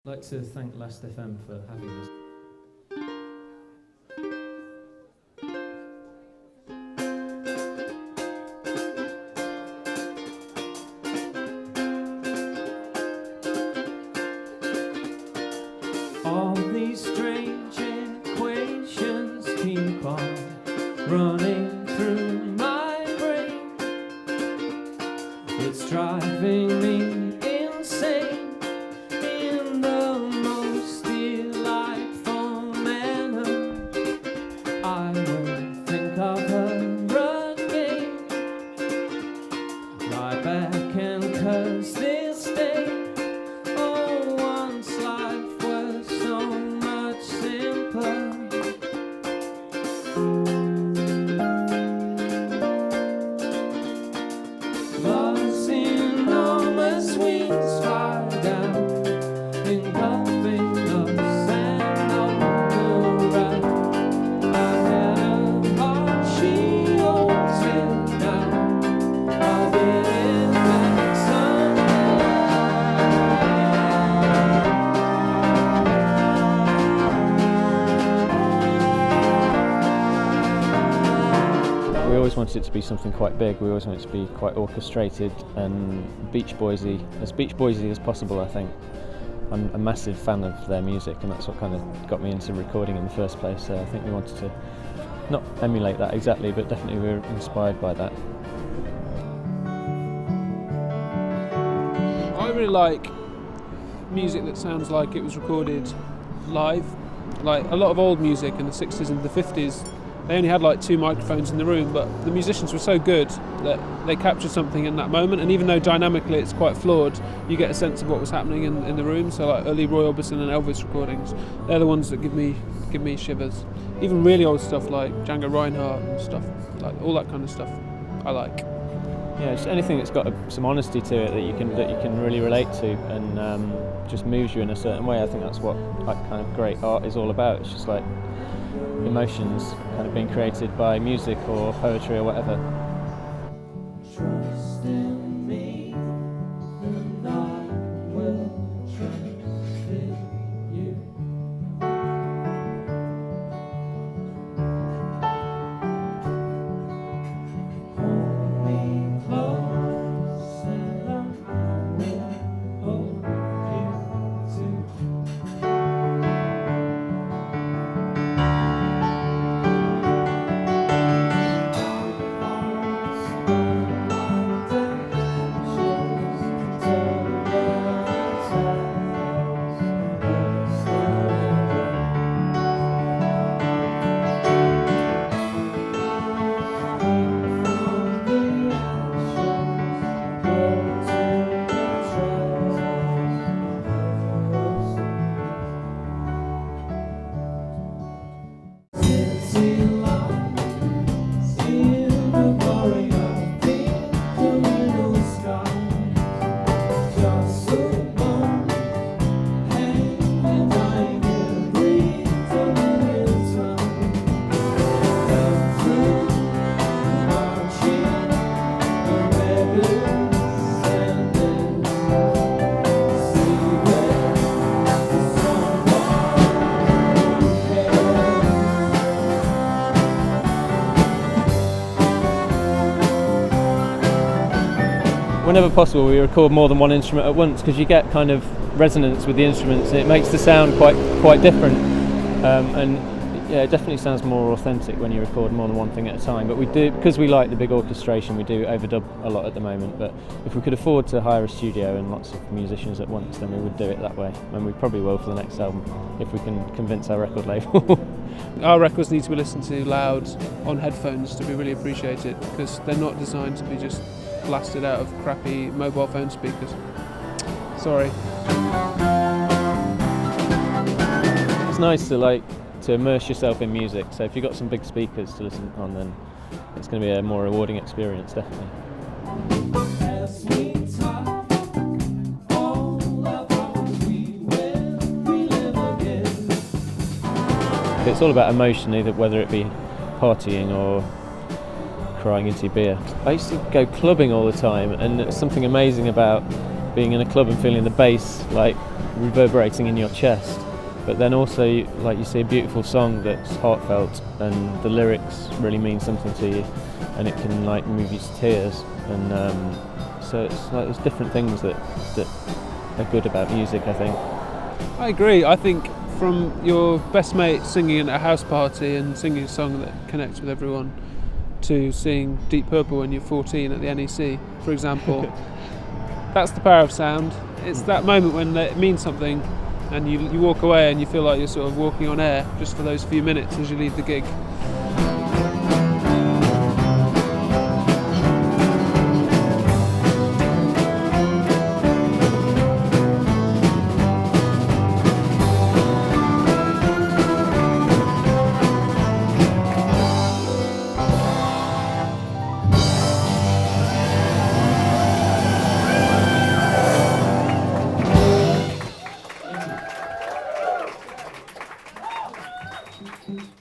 I'd like to thank Last FM for having us. All these strange equations keep on running through my brain. It's driving me insane in the most delightful manner. I will think of her again, lie back and curse this day. Oh, once life was so much simpler. Love's enormous wings fly down, engulfing us and over right. I had a heart, she holds it down. I'll get it back someday. We always wanted it to be something quite big. We always wanted it to be quite orchestrated and Beach Boysy as possible, I think. I'm a massive fan of their music, and that's what kind of got me into recording in the first place. So I think we wanted to not emulate that exactly, but definitely we were inspired by that. I really like music that sounds like it was recorded live. Like a lot of old music in the 60s and the 50s, they only had like 2 microphones in the room, but the musicians were so good that they captured something in that moment, and even though dynamically it's quite flawed, you get a sense of what was happening in the room. So like early Roy Orbison and Elvis recordings, they're the ones that give me shivers. Even really old stuff like Django Reinhardt and stuff, like all that kind of stuff I like. Yeah, just anything that's got some honesty to it that you can really relate to, and just moves you in a certain way. I think that's what like kind of great art is all about. It's just like emotions kind of being created by music or poetry or whatever. Trust in me, and I will trust in you. Hold me close, and I will hold you too. Whenever possible, we record more than one instrument at once, because you get kind of resonance with the instruments, and it makes the sound quite different. And yeah, it definitely sounds more authentic when you record more than one thing at a time. But we do, because we like the big orchestration, we do overdub a lot at the moment. But if we could afford to hire a studio and lots of musicians at once, then we would do it that way. And we probably will for the next album, if we can convince our record label. Our records need to be listened to loud on headphones to be really appreciated, because they're not designed to be just blasted out of crappy mobile phone speakers. Sorry. It's nice to immerse yourself in music. So if you've got some big speakers to listen on, then it's going to be a more rewarding experience, definitely. As we talk, all of our we will relive again. It's all about emotion, whether it be partying or crying into your beer. I used to go clubbing all the time, and there's something amazing about being in a club and feeling the bass like reverberating in your chest. But then also, like, you see a beautiful song that's heartfelt, and the lyrics really mean something to you, and it can like move you to tears. And so it's like there's different things that are good about music, I think. I agree. I think from your best mate singing at a house party and singing a song that connects with everyone, to seeing Deep Purple when you're 14 at the NEC, for example, that's the power of sound. It's that moment when it means something, and you walk away and you feel like you're sort of walking on air just for those few minutes as you leave the gig. Thank you.